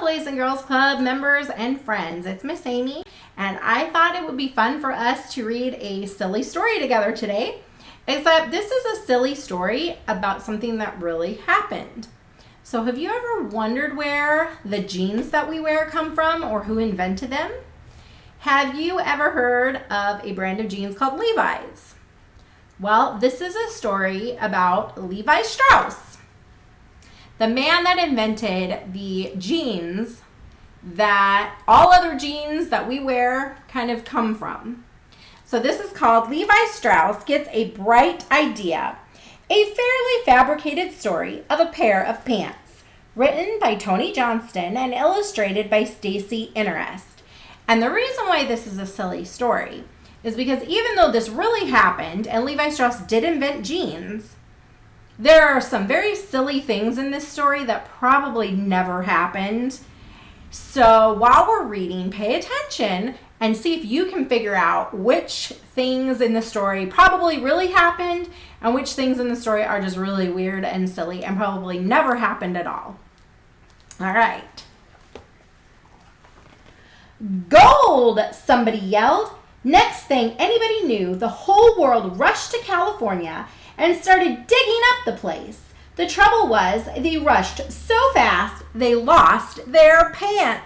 Boys and Girls Club members and friends. It's Miss Amy, and I thought it would be fun for us to read a silly story together today. Except this is a silly story about something that really happened. So have you ever wondered where the jeans that we wear come from or who invented them? Have you ever heard of a brand of jeans called Levi's? Well, this is a story about Levi Strauss, the man that invented the jeans that all other jeans that we wear kind of come from. So this is called Levi Strauss Gets a Bright Idea, a fairly fabricated story of a pair of pants, written by Tony Johnston and illustrated by Stacy Interest. And the reason why this is a silly story is because even though this really happened and Levi Strauss did invent jeans, there are some very silly things in this story that probably never happened. So while we're reading, pay attention and see if you can figure out which things in the story probably really happened and which things in the story are just really weird and silly and probably never happened at all. All right. Gold, somebody yelled. Next thing anybody knew, the whole world rushed to California and started digging up the place. The trouble was they rushed so fast they lost their pants.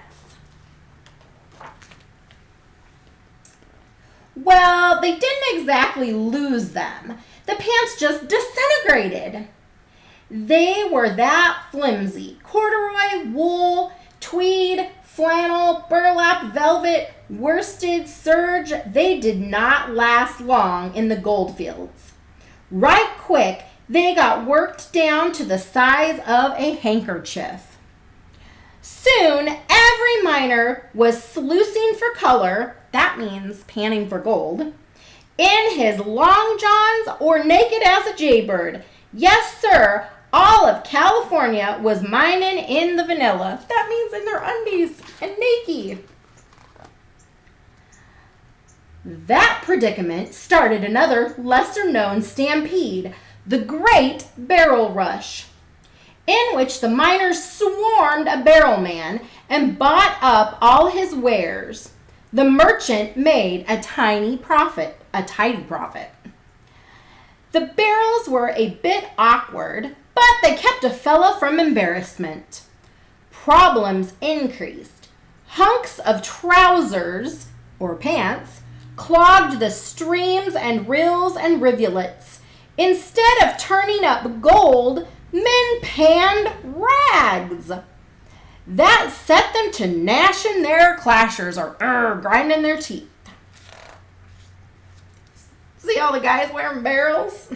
Well, they didn't exactly lose them. The pants just disintegrated. They were that flimsy. Corduroy, wool, tweed, flannel, burlap, velvet, worsted, serge, they did not last long in the gold fields. Right quick, they got worked down to the size of a handkerchief. Soon, every miner was sluicing for color, that means panning for gold, in his long johns or naked as a jaybird. Yes, sir, all of California was mining in the vanilla. That means in their undies and naked. That predicament started another lesser-known stampede, the Great Barrel Rush, in which the miners swarmed a barrel man and bought up all his wares. The merchant made a tidy profit. The barrels were a bit awkward, but they kept a fella from embarrassment. Problems increased. Hunks of trousers, or pants, clogged the streams and rills and rivulets. Instead of turning up gold, men panned rags. That set them to gnashing their clashers or grinding their teeth. See all the guys wearing barrels?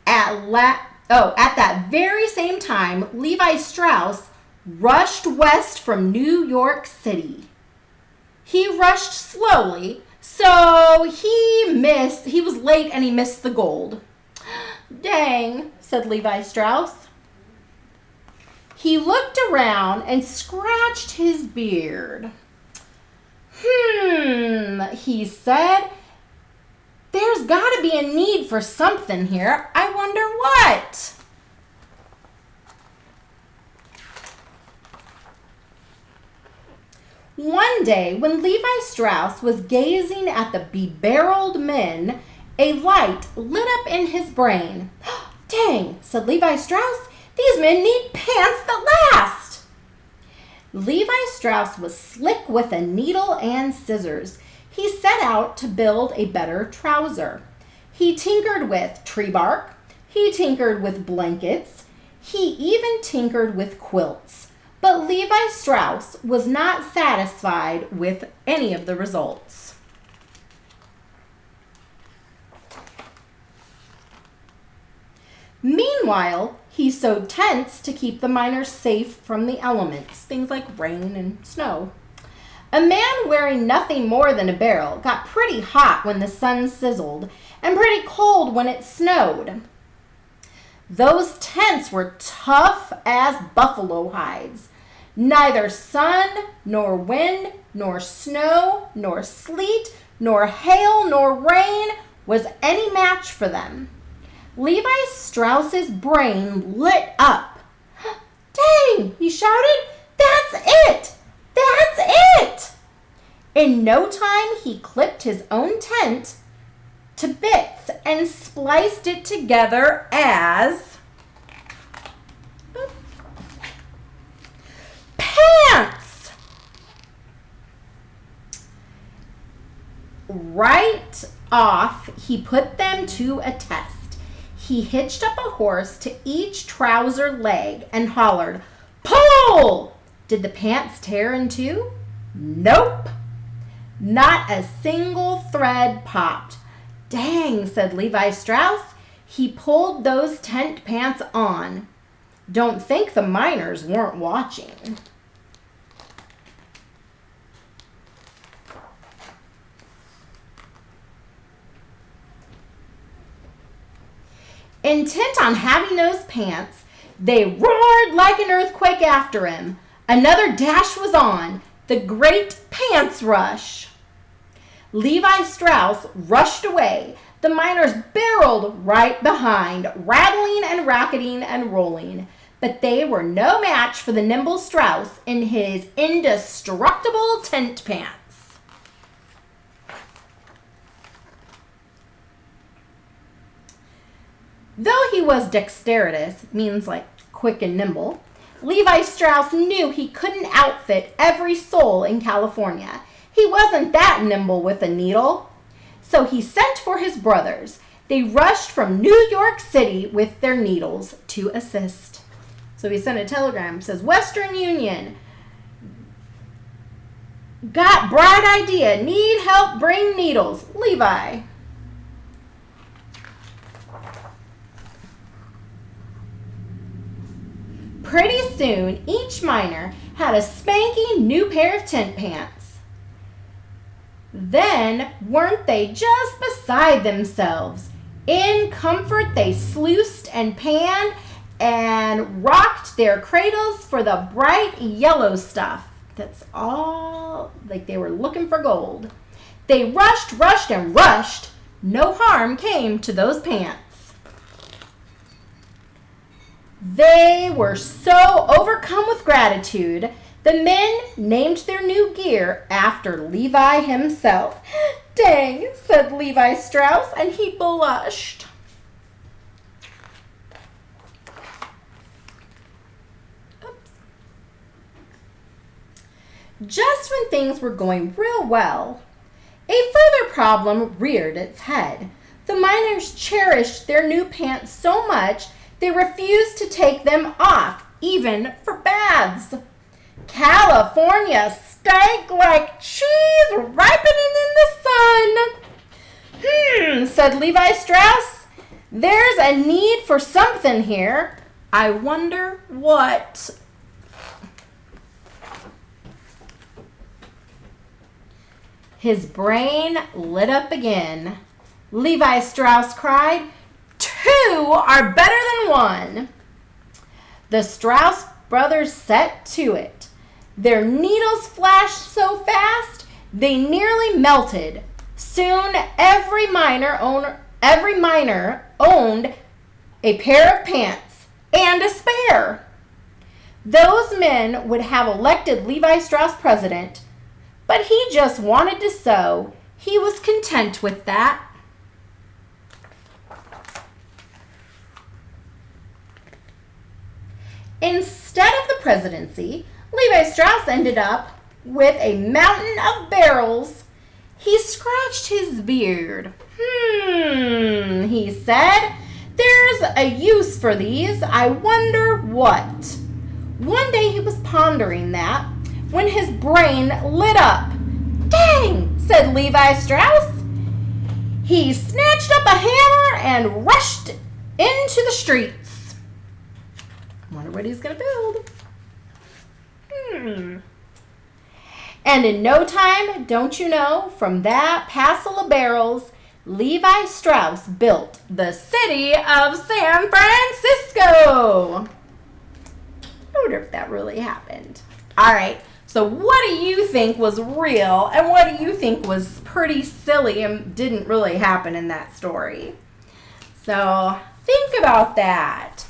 At that very same time, Levi Strauss rushed west from New York City. He rushed slowly, so he was late and he missed the gold. Dang, said Levi Strauss. He looked around and scratched his beard. He said, there's got to be a need for something here. I wonder what? One day, when Levi Strauss was gazing at the bebarreled men, a light lit up in his brain. Dang, said Levi Strauss, these men need pants that last. Levi Strauss was slick with a needle and scissors. He set out to build a better trouser. He tinkered with tree bark. He tinkered with blankets. He even tinkered with quilts. But Levi Strauss was not satisfied with any of the results. Meanwhile, he sewed tents to keep the miners safe from the elements, things like rain and snow. A man wearing nothing more than a barrel got pretty hot when the sun sizzled and pretty cold when it snowed. Those tents were tough as buffalo hides. Neither sun, nor wind, nor snow, nor sleet, nor hail, nor rain was any match for them. Levi Strauss's brain lit up. Dang, he shouted. That's it! That's it! In no time, he clipped his own tent to bits and spliced it together as pants. Right off, he put them to a test. He hitched up a horse to each trouser leg and hollered, "Pull!" Did the pants tear in two? Nope. Not a single thread popped. Dang, said Levi Strauss. He pulled those tent pants on. Don't think the miners weren't watching. Intent on having those pants, they roared like an earthquake after him. Another dash was on, the great pants rush. Levi Strauss rushed away. The miners barreled right behind, rattling and racketing and rolling. But they were no match for the nimble Strauss in his indestructible tent pants. Though he was dexterous, means like quick and nimble, Levi Strauss knew he couldn't outfit every soul in California. He wasn't that nimble with a needle. So he sent for his brothers. They rushed from New York City with their needles to assist. So he sent a telegram, says, Western Union, got bright idea, need help, bring needles. Levi. Pretty soon, each miner had a spanking new pair of tent pants. Then, weren't they just beside themselves? In comfort, they sluiced and panned and rocked their cradles for the bright yellow stuff. That's all, like they were looking for gold. They rushed, and rushed. No harm came to those pants. They were so overcome with gratitude, the men named their new gear after Levi himself. Dang, said Levi Strauss, and he blushed. Oops. Just when things were going real well, a further problem reared its head. The miners cherished their new pants so much they refused to take them off, even for baths. California stank like cheese ripening in the sun. Said Levi Strauss. There's a need for something here. I wonder what. His brain lit up again. Levi Strauss cried, "Two are better than one." The Strauss brothers set to it. Their needles flashed so fast they nearly melted. Soon every miner owned a pair of pants and a spare. Those men would have elected Levi Strauss president, but he just wanted to sew. He was content with that. Instead of the presidency, Levi Strauss ended up with a mountain of barrels. He scratched his beard. He said, there's a use for these. I wonder what. One day he was pondering that when his brain lit up. Dang, said Levi Strauss. He snatched up a hammer and rushed into the streets. Wonder what he's going to build. And in no time, don't you know, from that passel of barrels, Levi Strauss built the city of San Francisco. I wonder if that really happened. All right, so what do you think was real and what do you think was pretty silly and didn't really happen in that story? So think about that.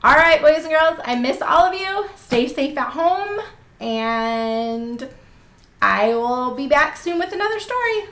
All right, boys and girls, I miss all of you. Stay safe at home, and I will be back soon with another story.